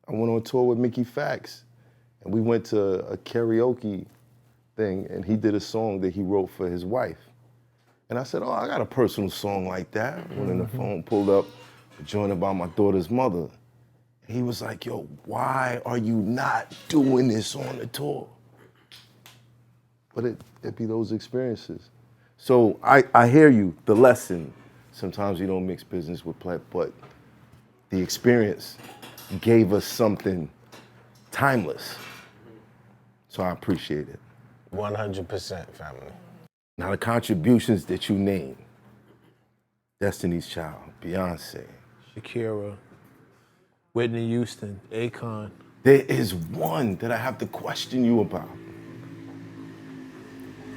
I went on tour with Mickey Fax, and we went to a karaoke thing, and he did a song that he wrote for his wife. And I said, oh, I got a personal song like that. Went in the phone, pulled up a joint about my daughter's mother. And he was like, yo, why are you not doing this on the tour? But it be those experiences. So I hear you, the lesson. Sometimes you don't mix business with play, but the experience gave us something timeless. So I appreciate it. 100% family. Now the contributions that you name, Destiny's Child, Beyonce, Shakira, Whitney Houston, Akon. there is one that I have to question you about.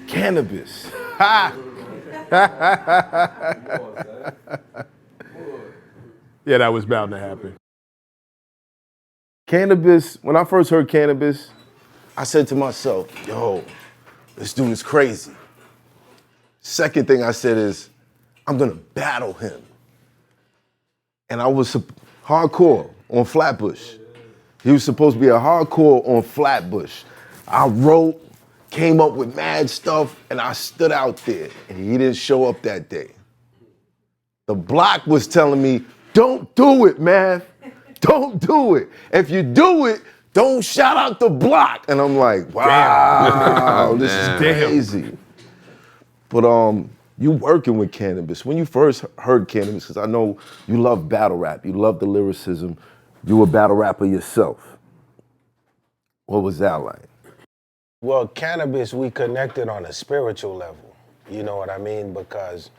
Cannabis. Yeah, that was bound to happen. Cannabis, when I first heard cannabis, I said to myself, yo, this dude is crazy. Second thing I said is, I'm gonna battle him. And I was hardcore on Flatbush. He was supposed to be a hardcore on Flatbush. I wrote, came up with mad stuff, and I stood out there, and he didn't show up that day. The block was telling me, don't do it, man. Don't do it. If you do it, don't shout out the block. And I'm like, wow, this is crazy. But you working with cannabis. When you first heard cannabis, because I know you love battle rap, you love the lyricism, you a battle rapper yourself. What was that like? Well, cannabis, we connected on a spiritual level. You know what I mean? Because,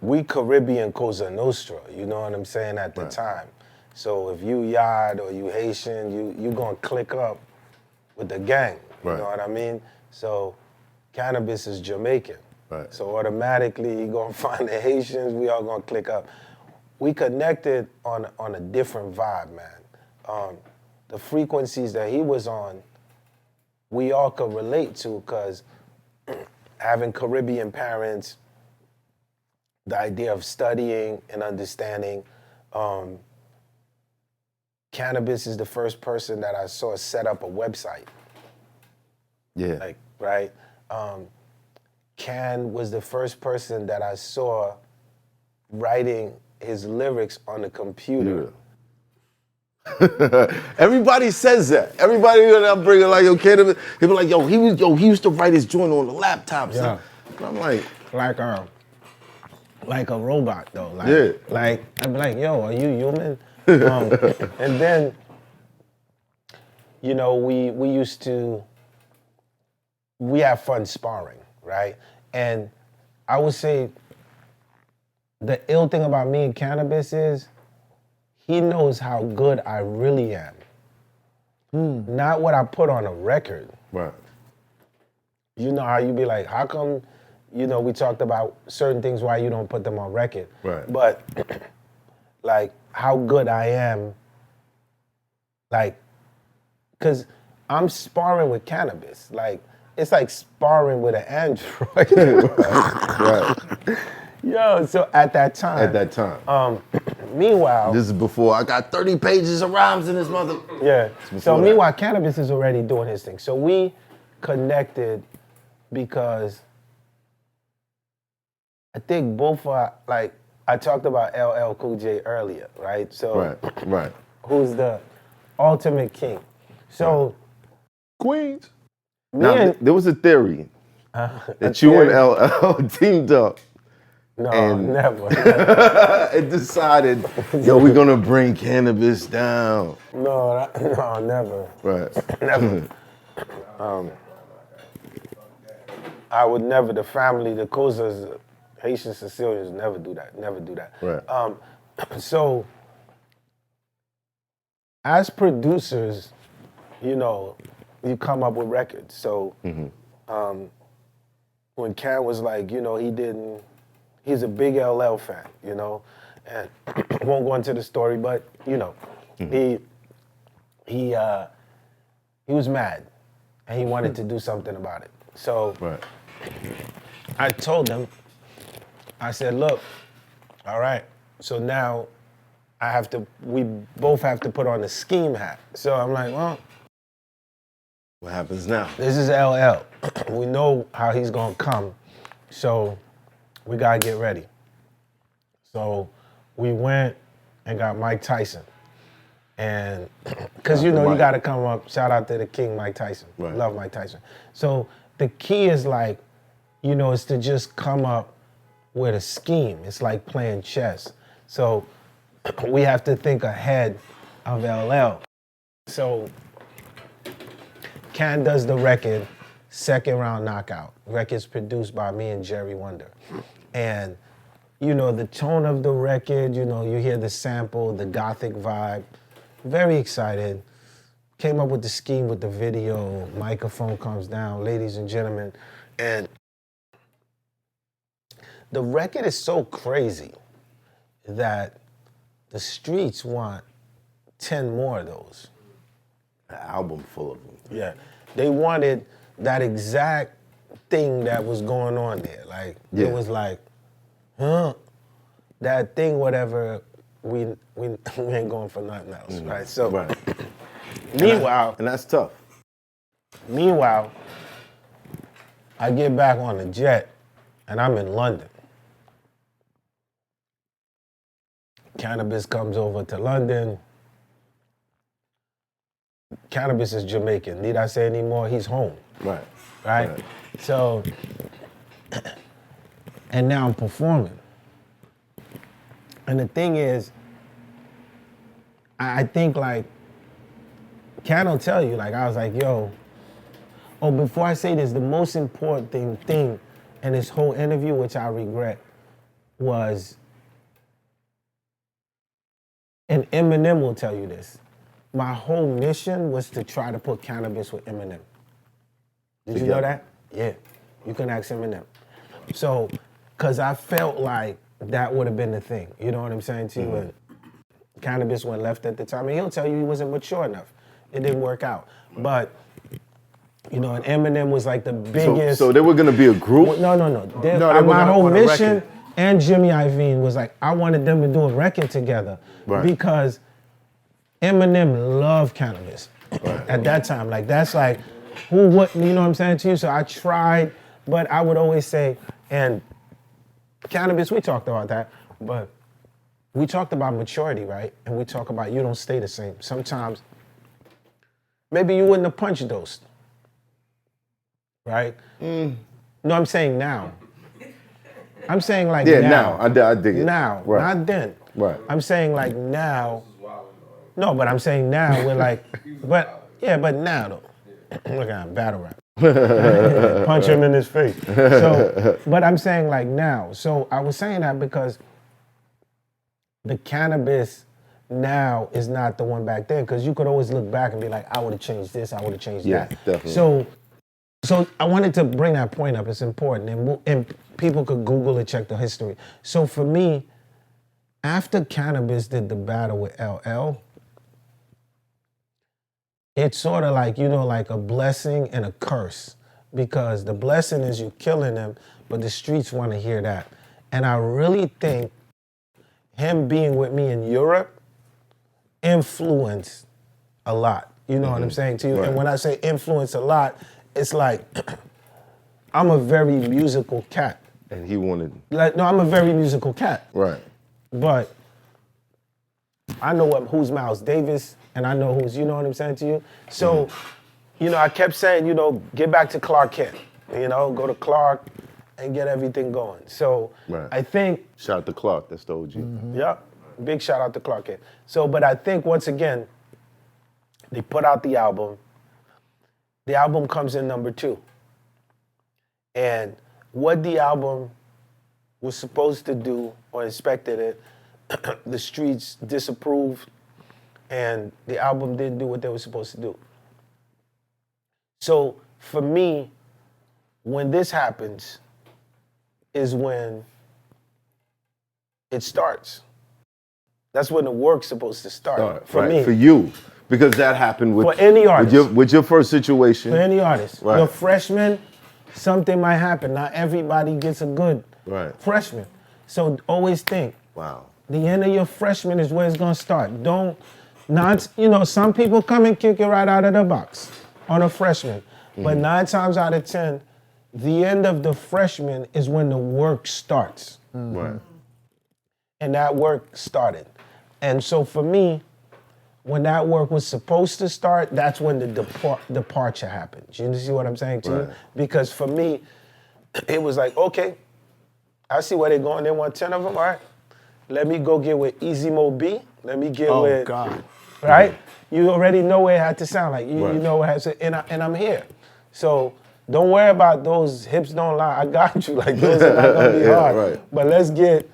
we Caribbean Cosa Nostra, you know what I'm saying, at the time. So if you Yard or you Haitian, you gonna click up with the gang, you know what I mean? So cannabis is Jamaican. Right. So automatically you gonna find the Haitians, we all gonna click up. We connected on a different vibe, man. The frequencies that he was on, we all could relate to, because having Caribbean parents, the idea of studying and understanding, cannabis is the first person that I saw set up a website. Yeah. Like, right? Can was the first person that I saw writing his lyrics on the computer. Yeah. Everybody says that. Everybody that I'm bringing, like, yo, cannabis, he be like, he used to write his joint on the laptops. Yeah. And I'm like, like a robot though. Like, yeah. Like, I'd be like, yo, are you human? And then, we have fun sparring, right? And I would say the ill thing about me and cannabis is he knows how good I really am. Not what I put on a record. Right. You know how you be like, how come, we talked about certain things why you don't put them on record. Right. But like how good I am, like, cause I'm sparring with cannabis. Like, it's like sparring with an android. Right. Yo, so at that time. Meanwhile. This is before I got 30 pages of rhymes in this mother. Yeah. So meanwhile, cannabis is already doing his thing. So we connected because I think both are, like, I talked about LL Cool J earlier, right? So Right. who's the ultimate king. So Queens. Now, there was a theory that you and LL teamed up. No, never. It decided, yo, we're gonna bring cannabis down. No, never. Right. Never. I would never, the family, the Cozas, Haitian Sicilians, never do that. Right. So, as producers, you come up with records. So, when Can was like, he's a big LL fan, and I won't go into the story, but, he was mad and he wanted to do something about it. So, I told him, I said, look, all right, so now we both have to put on the scheme hat. So I'm like, well, What happens now? this is LL. We know how he's gonna come, so we gotta get ready. So we went and got Mike Tyson. And, cause you know, you gotta come up, shout out to the king, Mike Tyson. Right. Love Mike Tyson. So the key is like, you know, is to just come up with a scheme. It's like playing chess. So we have to think ahead of LL. So Can does the record, second round knockout. Record's produced by me and Jerry Wonder. And, you know, the tone of the record, you know, you hear the sample, the gothic vibe. Very excited. Came up with the scheme with the video, microphone comes down, ladies and gentlemen. And the record is so crazy that the streets want 10 more of those. An album full of them. Yeah. They wanted that exact thing that was going on there. Like, Yeah. it was like, that thing, whatever, we ain't going for nothing else, right? So, Right. meanwhile, And that's tough. Meanwhile, I get back on the jet and I'm in London. Cannabis comes over to London. Cannabis is Jamaican. Need I say any more? He's home, Right. right? Right. So, and now I'm performing. And the thing is, I think like, Can will tell you, like, I was like, yo, oh, before I say this, the most important thing in this whole interview, which I regret, was, and Eminem will tell you this, my whole mission was to try to put Cannabis with Eminem. Did you know that? Yeah, you can ask Eminem. So, because I felt like that would have been the thing, you know what I'm saying to you? And Cannabis went left at the time, and he'll tell you he wasn't mature enough. It didn't work out. But, you know, and Eminem was like the biggest. So they were gonna be a group? No. they were My gonna- whole on a mission, record. and Jimmy Iovine was like, I wanted them to do a record together. Right. Because Eminem loved Cannabis at that time. Like, that's like, who wouldn't, you know what I'm saying to you? So I tried, but I would always say, and Cannabis, we talked about that, but we talked about maturity, right? And we talk about you don't stay the same. Sometimes, maybe you wouldn't have punch dosed, right? No, I'm saying now. I'm saying like Yeah, now. now. I dig it. Now, Right. not then. Right. I'm saying like now. No, but I'm saying now we're like, but now though. Look at him, battle rap. Punch him in his face. So, but I'm saying like now. So I was saying that because the Cannabis now is not the one back then, because you could always look back and be like, I would have changed this, I would have changed Yeah, that. definitely. So I wanted to bring that point up. It's important, and people could Google and check the history. So for me, after Cannabis did the battle with LL, it's sort of like, you know, like a blessing and a curse, because the blessing is you killing them, but the streets want to hear that. And I really think him being with me in Europe influenced a lot. You know what I'm saying to you? Right. And when I say influence a lot, it's like, I'm a very musical cat. And he wanted. Like, no, I'm a very musical cat. Right. But I know who's Miles Davis, and I know who's, you know what I'm saying to you? So, you know, I kept saying, you know, get back to Clark Kent. You know, go to Clark and get everything going. So Right. I think, Shout out to Clark, that's the OG. yeah, big shout out to Clark Kent. So, but I think once again, they put out the album. The album comes in number 2. And what the album was supposed to do, or expected it, the streets disapproved, and the album didn't do what they were supposed to do. So for me, when this happens, is when it starts. That's when the work's supposed to start. For right. me. For you. Because that happened with, For any artist. with your first situation. For any artist. Right. You're a freshman, something might happen. Not everybody gets a good Right. freshman. So always think, Wow. The end of your freshman is where it's gonna start. Don't, not, you know, some people come and kick it right out of the box on a freshman. But 9 times out of 10, the end of the freshman is when the work starts. Right. And that work started. And so for me, when that work was supposed to start, that's when the departure happened. You see what I'm saying to you? Because for me, it was like, okay, I see where they're going. They want 10 of them, all right. Let me go get with Easy Mo B. Let me get with, God. right? You already know what it had to sound like. You know what it has to, and I'm here. So don't worry about those hips don't lie. I got you. Like, those are not gonna be hard. Right. But let's get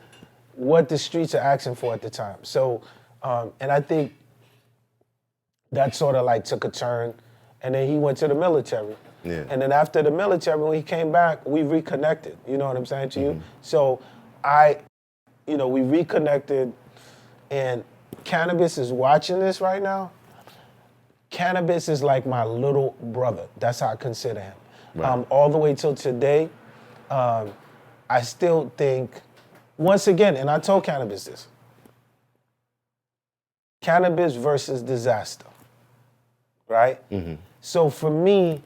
what the streets are asking for at the time. So, and I think that sort of like took a turn. And then he went to the military. Yeah. And then after the military, when he came back, we reconnected. You know what I'm saying to you? So we reconnected, and Cannabis is watching this right now. Cannabis is like my little brother. That's how I consider him. Right. All the way till today, I still think, once again, and I told Cannabis this, Cannabis versus disaster, right? So for me,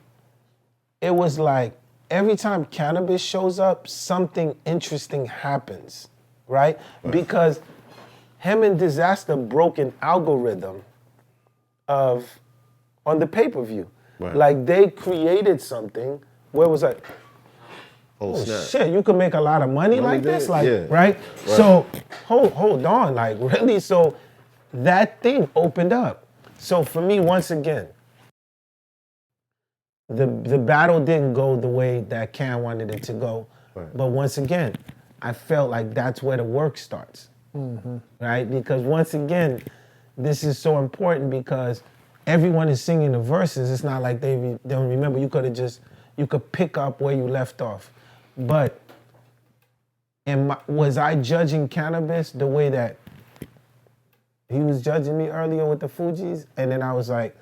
it was like every time Cannabis shows up, something interesting happens, right? Because him and Disaster broke an algorithm on the pay-per-view. Right. Like, they created something where it was like, oh shit, you could make a lot of money like this, like, right? So hold on, like, really? So that thing opened up. So for me, once again, the battle didn't go the way that Cam wanted it to go. But once again, I felt like that's where the work starts, right? Because once again, this is so important because everyone is singing the verses. It's not like they don't remember. You could pick up where you left off. But was I judging Cannabis the way that he was judging me earlier with the Fugees? And then I was like,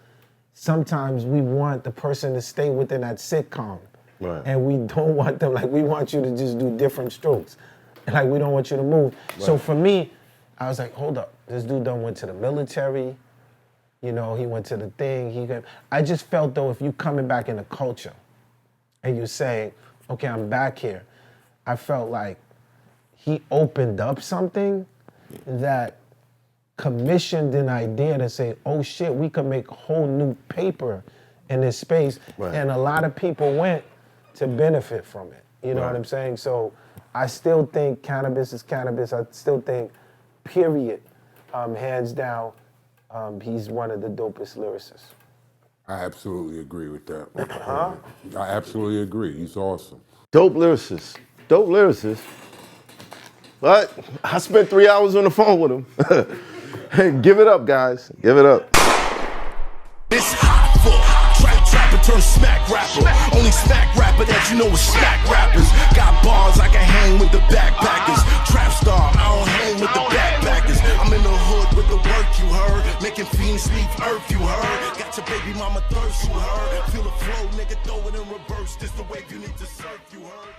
sometimes we want the person to stay within that sitcom. Right. And we don't want them, like, we want you to just do different strokes. Like, we don't want you to move. Right. So for me, I was like, hold up. This dude done went to the military. You know, he went to the thing. I just felt, though, if you coming back in the culture and you saying, okay, I'm back here, I felt like he opened up something that commissioned an idea to say, oh shit, we could make a whole new paper in this space. Right. And a lot of people went to benefit from it. You know what I'm saying? So I still think Cannabis is Cannabis. I still think, period, hands down, he's one of the dopest lyricists. I absolutely agree with that. I absolutely agree. He's awesome. Dope lyricist. Dope lyricist. But I spent 3 hours on the phone with him. Hey, give it up, guys. Give it up. It's hot for trapper turn smack rapper. Only smack rapper that you know is smack rappers. Got bars I can hang with the backpackers. Trap star, I don't hang with the backpackers. I'm in the hood with the work you heard. Making fiends leave earth you heard. Got your baby mama thirst you heard. Feel the flow, nigga, throw it in reverse. This the wave you need to surf you heard.